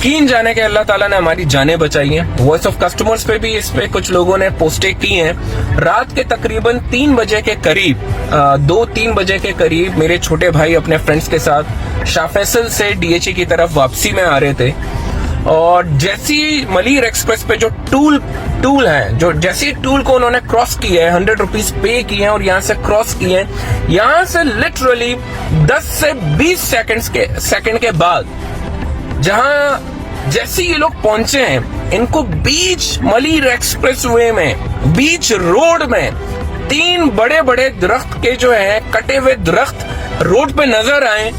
यकीन जाने के अल्लाह ताला ने हमारी जानें बचाई हैं। वॉइस ऑफ कस्टमर्स पे भी इस पे कुछ लोगों ने पोस्टें की हैं। रात के तकरीबन 3 बजे के करीब 2-3 बजे के करीब मेरे छोटे भाई अपने फ्रेंड्स के साथ शाह फैसल से डीएचए की तरफ वापसी में आ रहे थे और जैसी मलीर एक्सप्रेस पे जो टूल है, जो जैसी टूल को उन्होंने क्रॉस किया है, 100 रुपीज पे किए हैं और यहाँ से क्रॉस किए हैं, यहाँ से लिटरली 10 से 20 सेकंड के बाद जहां जैसे ये लोग पहुंचे हैं, इनको बीच मलीर एक्सप्रेस वे में, बीच रोड में 3 बड़े बड़े दरख्त के जो है कटे हुए दरख्त रोड पे नजर आए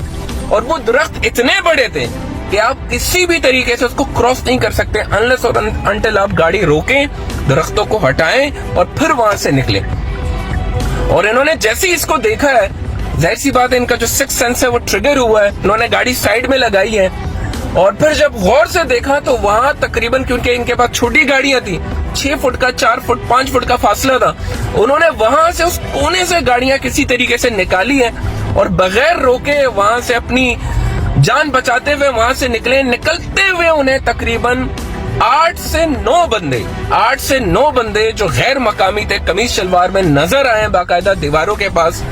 और वो दरख्त इतने बड़े थे कि आप किसी भी तरीके से उसको क्रॉस नहीं कर सकते अनलेस और अनटिल आप गाड़ी रोकें, दरख्तों को हटाएं और फिर वहां से निकले। और इन्होंने जैसे ही इसको देखा है, जाहिर सी बात है इनका जो सिक्स सेंस है वो ट्रिगर हुआ है, इन्होंने गाड़ी साइड में लगाई है और फिर जब गौर से देखा तो वहां तकरीबन, क्योंकि इनके पास छोटी गाड़ियां थी, 6 फुट का, 4 फुट, 5 फुट का फासला था, उन्होंने वहां से उस कोने से गाड़ियां किसी तरीके से निकाली है और बगैर रोके वहां से अपनी जान बचाते हुए वहां से निकले। निकलते हुए उन्हें तकरीबन 8 से 9 बंदे जो गैर मकामी थे, कमीज शलवार में नजर आए बाकायदा दीवारों के पास,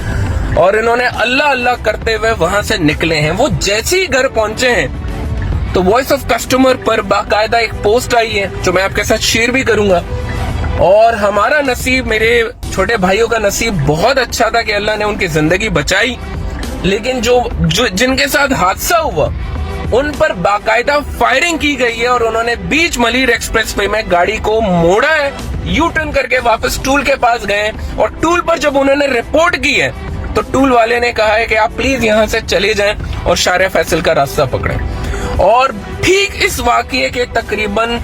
और इन्होंने अल्लाह अल्लाह करते हुए वहां से निकले हैं। वो जैसे ही घर पहुंचे हैं तो वॉइस ऑफ कस्टमर पर बाकायदा एक पोस्ट आई है जो मैं आपके साथ शेयर भी करूंगा। और हमारा नसीब, मेरे छोटे भाइयों का नसीब बहुत अच्छा था कि अल्लाह ने उनकी जिंदगी बचाई, लेकिन जो जिनके साथ हादसा हुआ उन पर बाकायदा फायरिंग की गई है और उन्होंने बीच मलीर एक्सप्रेस वे में गाड़ी को मोड़ा है, यू टर्न करके वापस टूल के पास गए और टूल पर जब उन्होंने रिपोर्ट की है तो टूल वाले ने कहा है कि आप प्लीज यहां से चले जाएं और शाह फैसल का रास्ता पकड़ें। और ठीक इस वाकये के तकरीबन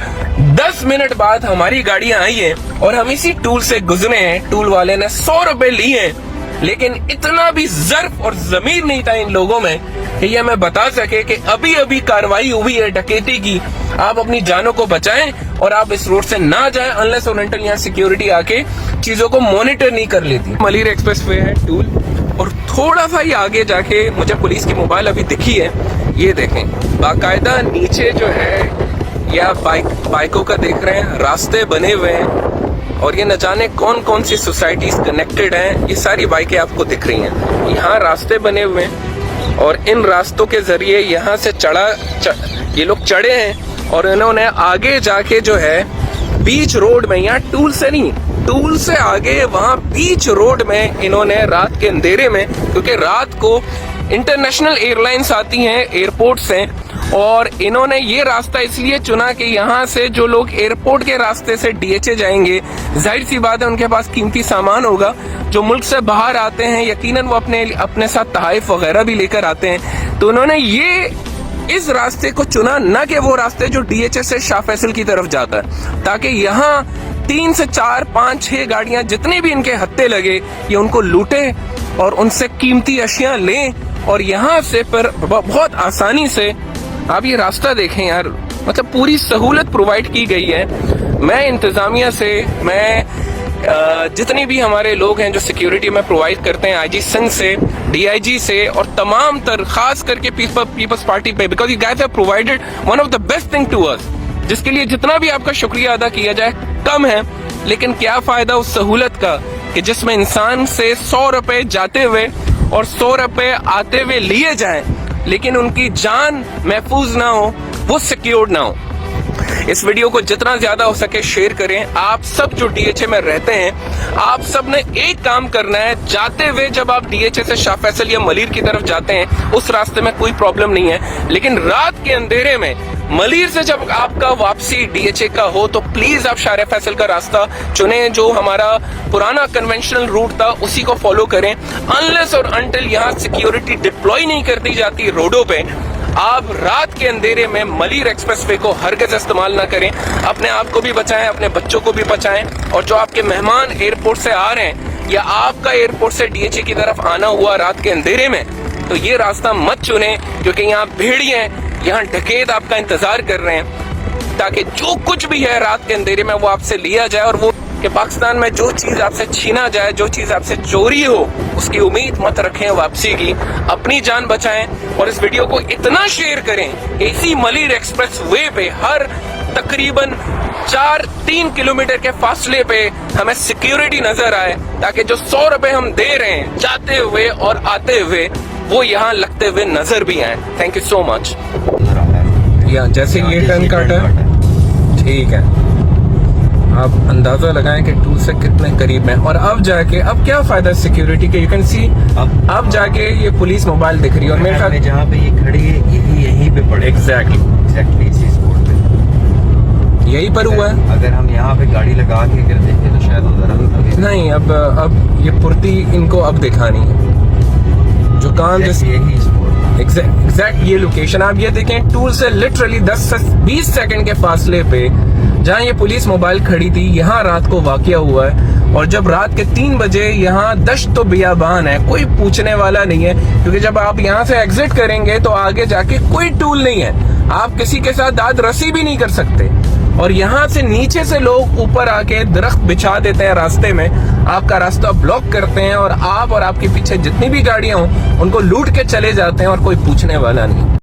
10 मिनट बाद हमारी गाड़ियां आई है और हम इसी टूल से गुजरे हैं। टूल वाले ने 100 रुपए लिए हैं, लेकिन इतना भी ज़र्फ और ज़मीर नहीं था इन लोगों में कि ये हमें बता सके कि अभी अभी कार्रवाई हुई है डकैती की, आप अपनी जानों को बचाएं और आप इस रोड से ना जाएं अनलेस और अनटिल यहाँ सिक्योरिटी आके चीजों को मॉनिटर नहीं कर लेती। मलीर एक्सप्रेस वे है टूल, और थोड़ा सा ही आगे जाके मुझे पुलिस की मोबाइल अभी दिखी है, ये देखें बाकायदा नीचे जो है या बाइकों का देख रहे हैं, रास्ते बने हुए हैं और ये न जाने कौन कौन सी सोसाइटीज कनेक्टेड हैं, ये सारी बाइकें आपको दिख रही हैं। यहाँ रास्ते बने हुए हैं और इन रास्तों के जरिए यहाँ से ये लोग चढ़े हैं और इन्होंने आगे जाके जो है बीच रोड में, यहाँ टूल से नहीं, टूल से आगे वहाँ बीच रोड में इन्होंने रात के अंधेरे में, क्योंकि रात को इंटरनेशनल एयरलाइंस आती हैं एयरपोर्ट से, और इन्होंने ये रास्ता इसलिए चुना कि यहाँ से जो लोग एयरपोर्ट के रास्ते से डीएचए जाएंगे, जाहिर सी बात है उनके पास कीमती सामान होगा, जो मुल्क से बाहर आते हैं यकीनन वो अपने साथ तहाइफ वगैरह भी लेकर आते हैं, तो उन्होंने ये इस रास्ते को चुना, न कि वो रास्ते जो डीएचए से शाह फैसल की तरफ जाता है, ताकि यहाँ 3 से 4, 5, 6 गाड़ियां जितने भी इनके हत्थे लगे ये उनको लूटे और उनसे कीमती अशिया लें और यहाँ से फिर बहुत आसानी से, आप ये रास्ता देखें यार, मतलब पूरी सहूलत प्रोवाइड की गई है। मैं इंतजामिया से, मैं जितने भी हमारे लोग हैं जो सिक्योरिटी में प्रोवाइड करते हैं, आईजी सिंध से, डीआईजी से और तमाम तर खास करके पीपल्स पार्टी पे, because you guys have provided one of the best thing to us, जिसके लिए जितना भी आपका शुक्रिया अदा किया जाए कम है। लेकिन क्या फायदा उस सहूलत का कि जिसमें इंसान से 100 रुपए जाते हुए और 100 रुपए आते हुए लिए जाएं, लेकिन उनकी जान महफूज ना हो, वो सिक्योर्ड ना हो। इस वीडियो को जितना ज्यादा हो सके शेयर करें। आप सब जो डीएचए में रहते हैं, आप सब ने एक काम करना है, जाते हुए जब आप डीएचए से शाह फैसल या मलीर की तरफ जाते हैं उस रास्ते में कोई प्रॉब्लम नहीं है, लेकिन रात के अंधेरे में मलीर से जब आपका वापसी डीएचए का हो तो प्लीज आप शाह फैसल का रास्ता चुने, जो हमारा पुराना कन्वेंशनल रूट था उसी को फॉलो करें। अनलेस और अनटिल यहाँ सिक्योरिटी डिप्लॉय नहीं कर दी जाती रोडों पे, आप रात के अंधेरे में मलीर एक्सप्रेसवे को हरगिज़ इस्तेमाल ना करें। अपने आप को भी बचाएं, अपने बच्चों को भी बचाएं, और जो आपके मेहमान एयरपोर्ट से आ रहे हैं या आपका एयरपोर्ट से डीएचए की तरफ आना हुआ रात के अंधेरे में, तो ये रास्ता मत चुने, क्योंकि यहाँ भेड़िए, यहाँ डकैत आपका इंतजार कर रहे हैं, ताकि जो कुछ भी है रात के अंधेरे में वो आपसे लिया जाए और वो कि पाकिस्तान में जो चीज आपसे छीना जाए, जो चीज आपसे चोरी हो, उसकी उम्मीद मत रखें वापसी की। अपनी जान बचाएं और इस वीडियो को इतना शेयर करें, एसी मलिर एक्सप्रेस वे पे हर तकरीबन 4-3 किलोमीटर के फासले पे हमें सिक्योरिटी नजर आए, ताकि जो 100 रुपए हम दे रहे हैं जाते हुए और आते हुए, वो यहाँ लगते हुए नजर भी आए। Thank you so much. या जैसे ये टर्न काटा, ठीक है, आप अंदाजा लगाएं कि टूल से कितने करीब है। और अब जाके अब क्या फायदा सिक्योरिटी के, यू कैन सी अब जाके ये पुलिस मोबाइल दिख रही है और मेरे ख्याल जहाँ पे ये खड़ी है यहीं पे पड़े। एग्जैक्टली इसी स्पॉट पे यही पर हुआ है। अगर हम यहाँ पे गाड़ी लगा के अगर देखें तो शायद उधर नहीं, अब ये पुर्ती इनको अब दिखानी है जो काम यही स्पॉट, एग्जैक्ट ये लोकेशन आप ये देखें, टूल से लिटरली 10 से 20 सेकंड के फासले पे जहाँ ये पुलिस मोबाइल खड़ी थी, यहाँ रात को वाकया हुआ है। और जब रात के 3 बजे यहाँ दश्त तो बियाबान है, कोई पूछने वाला नहीं है, क्योंकि जब आप यहाँ से एग्जिट करेंगे तो आगे जाके कोई टूल नहीं है, आप किसी के साथ दाद रसी भी नहीं कर सकते। और यहाँ से नीचे से लोग ऊपर आके दरख्त बिछा देते हैं रास्ते में, आपका रास्ता ब्लॉक करते हैं और आप और आपके पीछे जितनी भी गाड़ियां हों उनको लूट के चले जाते हैं और कोई पूछने वाला नहीं।